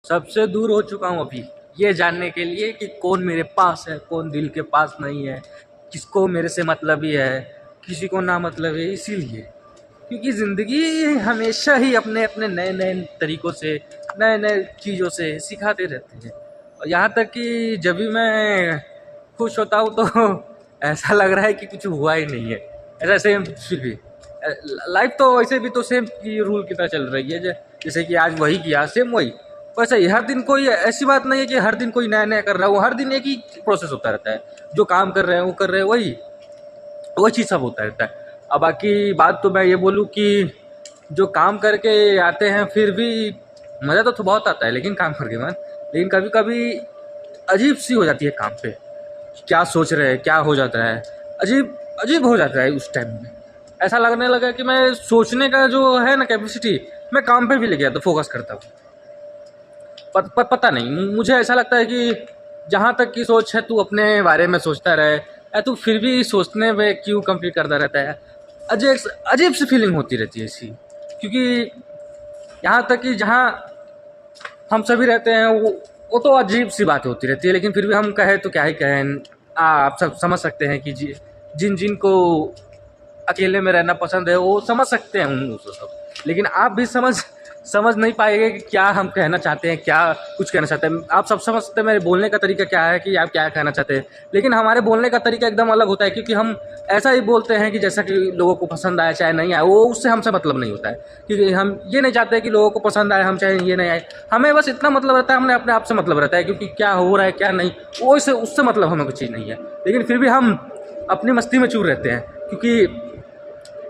सबसे दूर हो चुका हूँ अभी, ये जानने के लिए कि कौन मेरे पास है, कौन दिल के पास नहीं है, किसको मेरे से मतलब ही है, किसी को ना मतलब है। इसीलिए क्योंकि ज़िंदगी हमेशा ही अपने अपने नए नए तरीक़ों से, नए नए चीज़ों से सिखाते रहती है। और यहाँ तक कि जब भी मैं खुश होता हूँ तो ऐसा लग रहा है कि कुछ हुआ ही नहीं है। ऐसा सेम फिर भी लाइफ तो वैसे भी तो सेम की रूल की तरह चल रही है। जैसे कि आज वही किया सेम वही, वैसे ही हर दिन कोई ऐसी बात नहीं है कि हर दिन कोई नया नया कर रहा है। वो हर दिन एक ही प्रोसेस होता रहता है, जो काम कर रहे हैं वो कर रहे हैं, वही चीज़ सब होता रहता है। अब बाकी बात तो मैं ये बोलूँ कि जो काम करके आते हैं फिर भी मज़ा तो बहुत आता है, लेकिन काम करके बाद लेकिन कभी कभी अजीब सी हो जाती है काम पे। क्या सोच रहे हैं, क्या हो जाता है, अजीब अजीब हो जाता है उस टाइम में। ऐसा लगने लगा कि मैं सोचने का जो है ना कैपेसिटी, मैं काम पे भी ले गया तो फोकस करता हूँ। पता नहीं, मुझे ऐसा लगता है कि जहाँ तक की सोच है तू अपने बारे में सोचता रहे, या तू फिर भी सोचने में क्यों कंप्लीट करता रहता है। अजीब अजीब सी फीलिंग होती रहती है इसकी। क्योंकि यहाँ तक कि जहाँ हम सभी रहते हैं वो तो अजीब सी बात होती रहती है, लेकिन फिर भी हम कहें तो क्या ही कहें। आप सब समझ सकते हैं कि जिन जिन को अकेले में रहना पसंद है वो समझ सकते हैं उनको सब, लेकिन आप भी समझ नहीं पाएंगे कि क्या हम कहना चाहते हैं, क्या कुछ कहना चाहते हैं। आप सब समझते हैं मेरे बोलने का तरीका क्या है, कि आप क्या कहना चाहते हैं, लेकिन हमारे बोलने का तरीका एकदम अलग होता है। क्योंकि हम ऐसा ही बोलते हैं कि जैसा कि लोगों को पसंद आए चाहे नहीं आए, वो उससे हमसे मतलब नहीं होता है। क्योंकि हम ये नहीं चाहते कि लोगों को पसंद आए, हम चाहे ये नहीं आए, हमें बस इतना मतलब रहता है, हमने अपने आप से मतलब रहता है। क्योंकि क्या हो रहा है क्या नहीं, वो उससे मतलब हमें कुछ चीज़ नहीं है। लेकिन फिर भी हम अपनी मस्ती में चूर रहते हैं, क्योंकि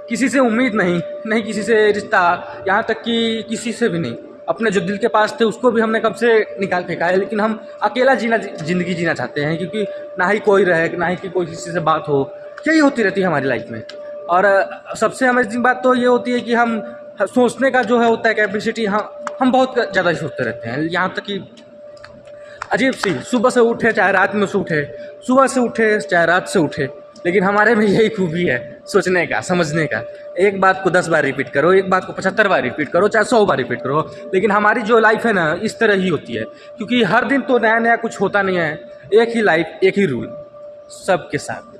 किसी से उम्मीद नहीं किसी से रिश्ता, यहाँ तक कि किसी से भी नहीं। अपने जो दिल के पास थे उसको भी हमने कब से निकाल फेंका है। लेकिन हम अकेला ज़िंदगी जीना चाहते हैं, क्योंकि ना ही कोई रहे, ना ही कि कोई किसी से बात हो। यही होती रहती है हमारी लाइफ में। और सबसे अमेजिंग बात तो ये होती है कि हम सोचने का जो है होता है कैपेसिटी, हम बहुत ज़्यादा सोचते रहते हैं। यहाँ तक कि अजीब सी, सुबह से उठे चाहे रात में से उठे, सुबह से उठे चाहे रात से उठे, लेकिन हमारे में यही खूबी है सोचने का, समझने का। एक बात को 10 बार रिपीट करो, एक बात को 75 बार रिपीट करो, चाहे 100 बार रिपीट करो, लेकिन हमारी जो लाइफ है ना इस तरह ही होती है। क्योंकि हर दिन तो नया नया कुछ होता नहीं है, एक ही लाइफ, एक ही रूल सबके साथ।